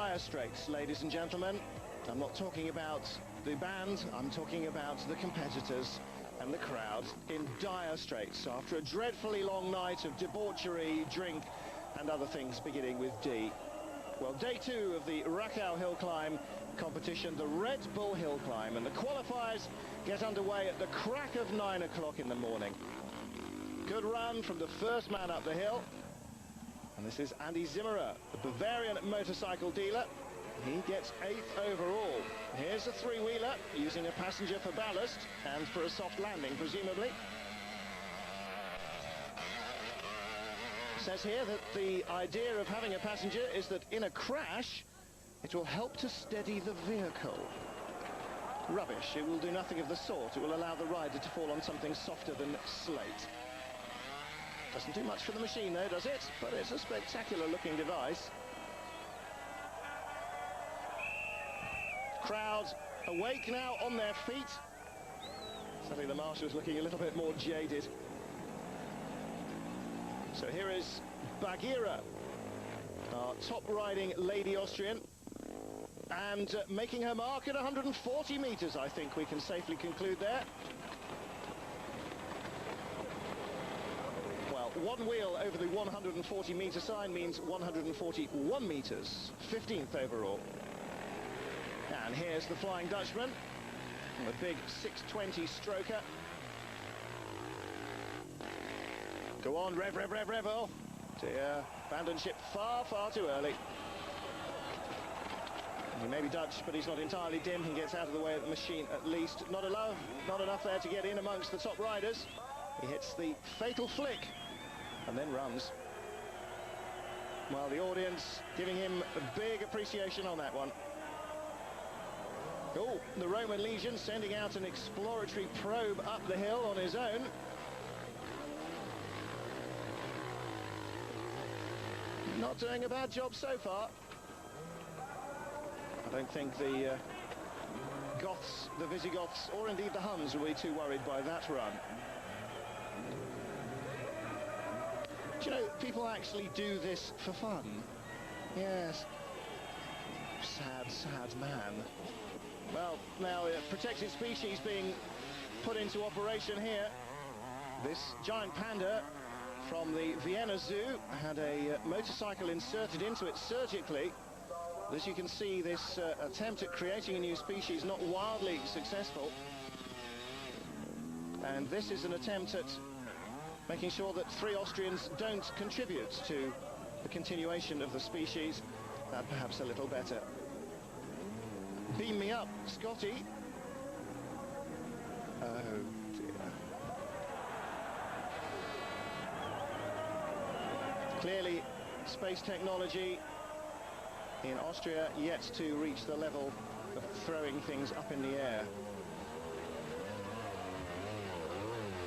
dire straits, ladies and gentlemen. I'm not talking about the band, I'm talking about the competitors and the crowd in dire straits after a dreadfully long night of debauchery, drink and other things beginning with D. Well, day 2 of the Rachau hill climb competition, the Red Bull hill climb, and the qualifiers get underway at the crack of 9 o'clock in the morning. Good run from the first man up the hill, and this is Andy Zimmerer, the Bavarian motorcycle dealer. He gets 8th overall. Here's a three-wheeler using a passenger for ballast and for a soft landing, presumably. Says here that the idea of having a passenger is that in a crash, it will help to steady the vehicle. Rubbish, it will do nothing of the sort. It will allow the rider to fall on something softer than slate. Doesn't do much for the machine though, does it? But it's a spectacular looking device. Crowd awake now, on their feet. Sadly the marshal's looking a little bit more jaded. So here is Bagheera, our top riding lady Austrian, and making her mark at 140 metres, I think we can safely conclude there. Well, one wheel over the 140 metre sign means 141 metres, 15th overall. And here's the Flying Dutchman, the big 620 stroker. Go on, rev, rev, rev, rev, oh dear, abandoned ship far, far too early. He may be Dutch, but he's not entirely dim. He gets out of the way of the machine at least. Not enough there to get in amongst the top riders. He hits the fatal flick and then runs. While the audience giving him a big appreciation on that one. Oh, the Roman Legion sending out an exploratory probe up the hill on his own. Not doing a bad job so far. I don't think the Goths, the Visigoths, or indeed the Huns will be too worried by that run. Do you know, people actually do this for fun? Yes. Sad, sad man. Well, now protected species being put into operation here. This giant panda from the Vienna Zoo had a motorcycle inserted into it surgically. As you can see, this attempt at creating a new species not wildly successful. And this is an attempt at making sure that 3 Austrians don't contribute to the continuation of the species. That perhaps a little better. Beam me up, Scotty. Oh dear. Clearly, space technology in Austria yet to reach the level of throwing things up in the air.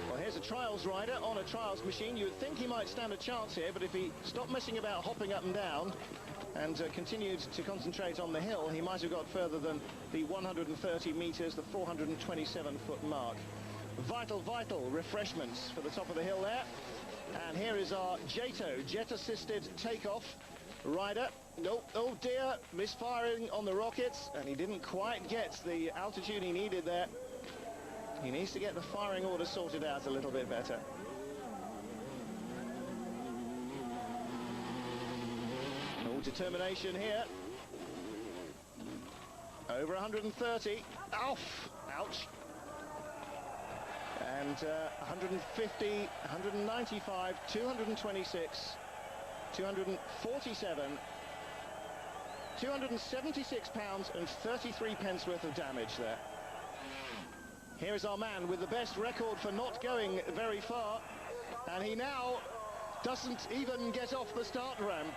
Well, here's a trials rider on a trials machine. You would think he might stand a chance here, but if he stopped messing about hopping up and down and continued to concentrate on the hill, he might have got further than the 130 metres, the 427-foot mark. Vital, vital refreshments for the top of the hill there. And here is our JATO, jet-assisted takeoff rider. Nope, oh dear, misfiring on the rockets, and he didn't quite get the altitude he needed there. He needs to get the firing order sorted out a little bit better. Oh, determination here. Over 130. Off! Ouch! And 150, 195, 226, 247, 276 pounds and 33 pence worth of damage there. Here is our man with the best record for not going very far, and he now doesn't even get off the start ramp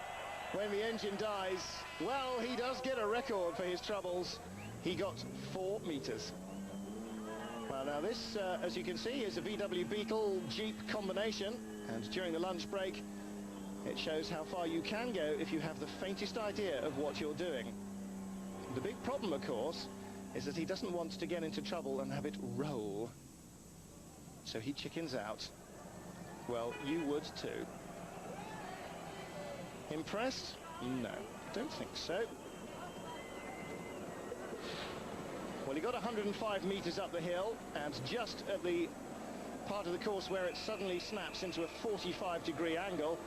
when the engine dies. Well, he does get a record for his troubles. He got 4 metres. Well, now this, as you can see, is a VW Beetle Jeep combination, and during the lunch break, it shows how far you can go if you have the faintest idea of what you're doing. The big problem, of course, is that he doesn't want to get into trouble and have it roll. So he chickens out. Well, you would too. Impressed? No, don't think so. Well, he got 105 meters up the hill, and just at the part of the course where it suddenly snaps into a 45-degree angle.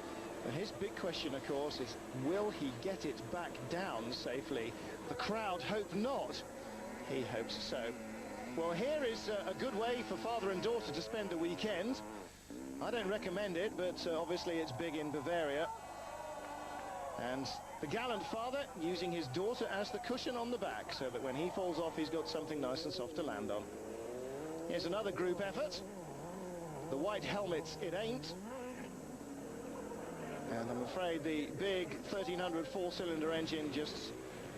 And his big question, of course, is will he get it back down safely? The crowd hope not. He hopes so. Well, here is a good way for father and daughter to spend the weekend. I don't recommend it, but obviously it's big in Bavaria. And the gallant father using his daughter as the cushion on the back, so that when he falls off, he's got something nice and soft to land on. Here's another group effort. The white helmet, it ain't. And I'm afraid the big 1300 four-cylinder engine just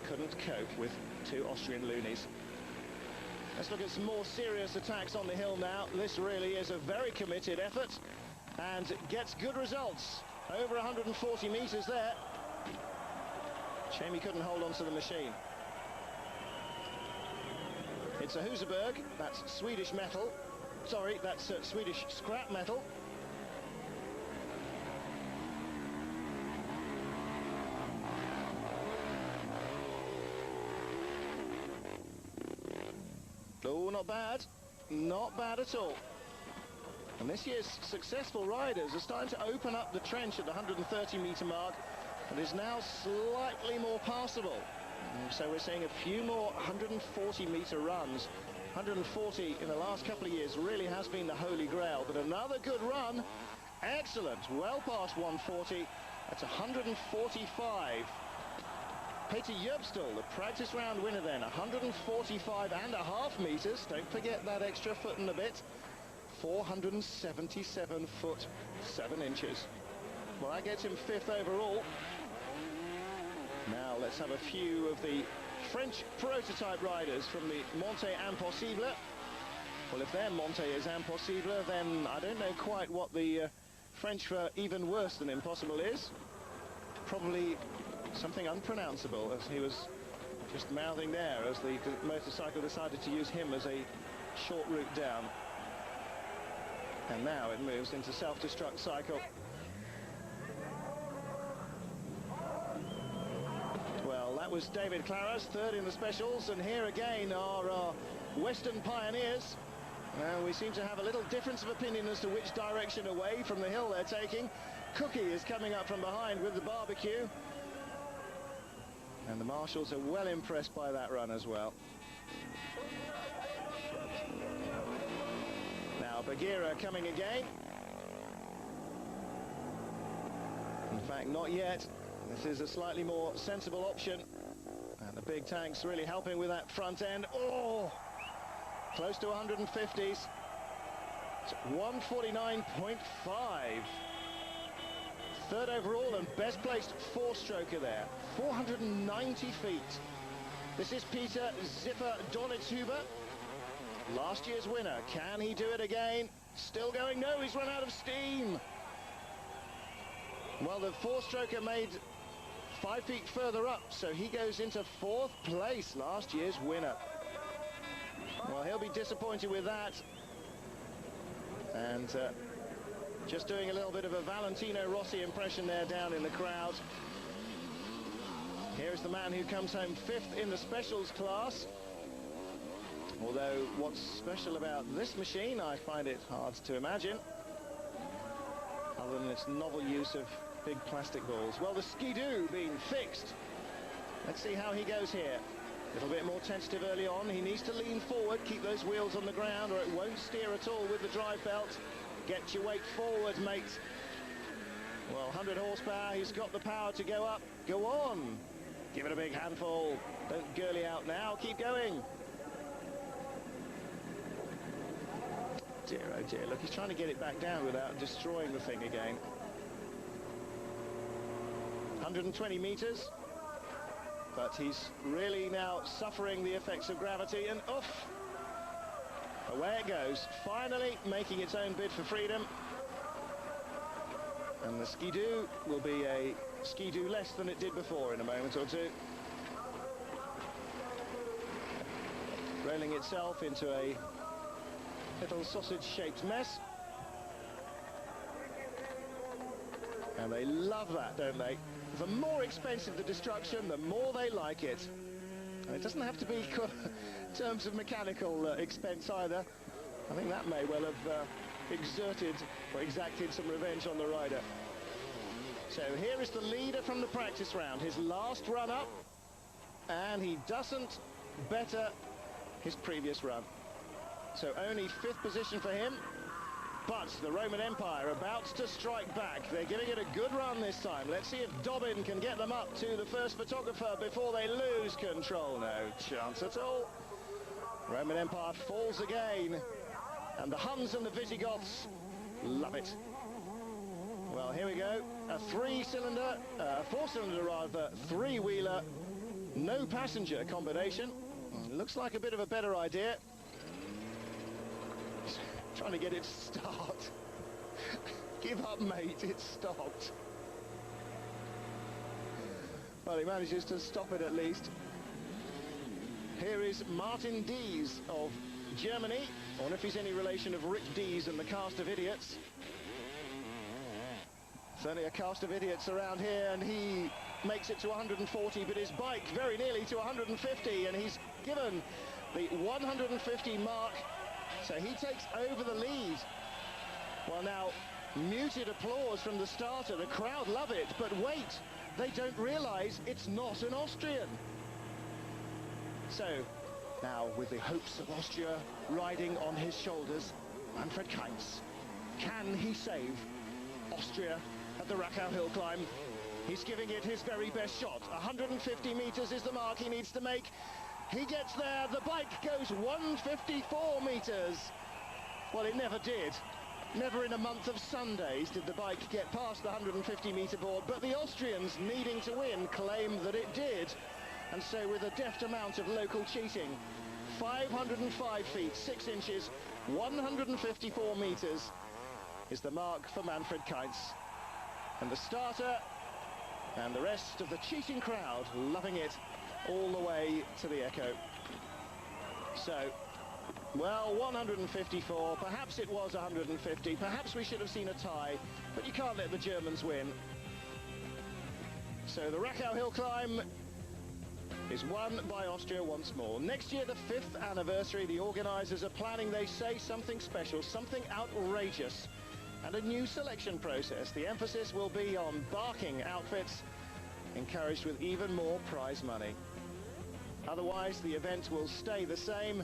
couldn't cope with two Austrian loonies. Let's look at some more serious attacks on the hill now. This really is a very committed effort and gets good results. Over 140 meters there. Shame he couldn't hold on to the machine. It's a Husaberg, that's Swedish metal. Sorry, that's Swedish scrap metal. Oh, not bad. Not bad at all. And this year's successful riders are starting to open up the trench at the 130-meter mark, and is now slightly more passable. So we're seeing a few more 140-meter runs. 140 in the last couple of years really has been the holy grail, but another good run. Excellent. Well past 140. That's 145. Peter Jöbstel, the practice round winner then, 145.5 meters. Don't forget that extra foot and a bit. 477 foot 7 inches. Well, that gets him 5th overall. Now let's have a few of the French prototype riders from the Monte Impossible. Well, if their Monte is Impossible, then I don't know quite what the French for even worse than impossible is. Probably something unpronounceable, as he was just mouthing there as the motorcycle decided to use him as a short route down. And now it moves into self-destruct cycle. Well, that was David Claras, 3rd in the specials, and here again are our Western pioneers. Well, we seem to have a little difference of opinion as to which direction away from the hill they're taking. Cookie is coming up from behind with the barbecue. And the marshals are well impressed by that run as well. Now Bagheera coming again. In fact, not yet. This is a slightly more sensible option. And the big tanks really helping with that front end. Oh! Close to 150s. It's 149.5. 3rd overall and best placed four-stroker there. 490 feet. This is Peter Zipper Donitshuber. Last year's winner. Can he do it again? Still going? No, he's run out of steam. Well, the four-stroker made 5 feet further up, so he goes into 4th place, last year's winner. Well, he'll be disappointed with that. And just doing a little bit of a Valentino Rossi impression there down in the crowd. Here's the man who comes home 5th in the specials class. Although what's special about this machine, I find it hard to imagine, other than its novel use of big plastic balls. Well, the skidoo being fixed. Let's see how he goes here. A little bit more tentative early on. He needs to lean forward, keep those wheels on the ground, or it won't steer at all with the drive belt. Get your weight forward, mate. Well, 100 horsepower, he's got the power to go up. Go on. Give it a big handful. Don't girly out now, keep going. Dear, oh dear, look, he's trying to get it back down without destroying the thing again. 120 meters. But he's really now suffering the effects of gravity, and off. Away it goes, finally making its own bid for freedom. And the skidoo will be a skidoo less than it did before in a moment or two. Rolling itself into a little sausage-shaped mess. And they love that, don't they? The more expensive the destruction, the more they like it. It doesn't have to be in terms of mechanical expense either. I think that may well have exerted or exacted some revenge on the rider. So here is the leader from the practice round, his last run up, and he doesn't better his previous run. So only 5th position for him, but the Roman Empire about to strike back. They're giving it a good run this time. Let's see if Dobbin can get them up to the first photographer before they lose control. No chance at all. Roman Empire falls again, and the Huns and the Visigoths love it. Well, here we go. A 4-cylinder rather, 3-wheeler, no passenger combination. Looks like a bit of a better idea. Trying to get it to start. Give up, mate, it's stopped. Well, he manages to stop it at least. Here is Martin Dies of Germany. I wonder if he's any relation of Rick Dies and the cast of idiots. Certainly a cast of idiots around here, and he makes it to 140, but his bike very nearly to 150, and he's given the 150 mark, so he takes over the lead. Well, now, muted applause from the starter. The crowd love it, but wait, they don't realize it's not an Austrian. So, now with the hopes of Austria riding on his shoulders, Manfred Kainz, can he save Austria at the Rachau hill climb? He's giving it his very best shot. 150 meters is the mark he needs to make. He gets there, the bike goes 154 meters. Well, it never did. Never in a month of Sundays did the bike get past the 150 meter board, but the Austrians, needing to win, claim that it did. And so with a deft amount of local cheating, 505 feet, 6 inches, 154 meters is the mark for Manfred Kainz. And the starter and the rest of the cheating crowd loving it all the way to the Echo. So, well, 154, perhaps it was 150, perhaps we should have seen a tie, but you can't let the Germans win. So the Rachau hill climb is won by Austria once more. Next year, the 5th anniversary, the organisers are planning, they say, something special, something outrageous, and a new selection process. The emphasis will be on barking outfits, encouraged with even more prize money. Otherwise, the event will stay the same.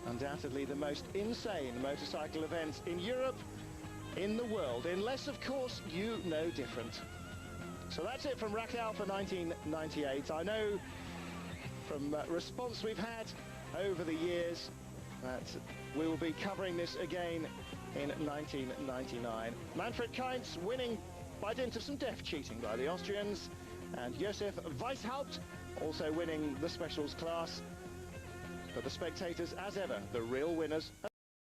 Undoubtedly the most insane motorcycle event in Europe, in the world, unless, of course, you know different. So that's it from Rachau for 1998. I know from response we've had over the years that we will be covering this again in 1999. Manfred Kainz winning by dint of some deft cheating by the Austrians, and Josef Weishaupt also winning the specials class. But the spectators, as ever, the real winners.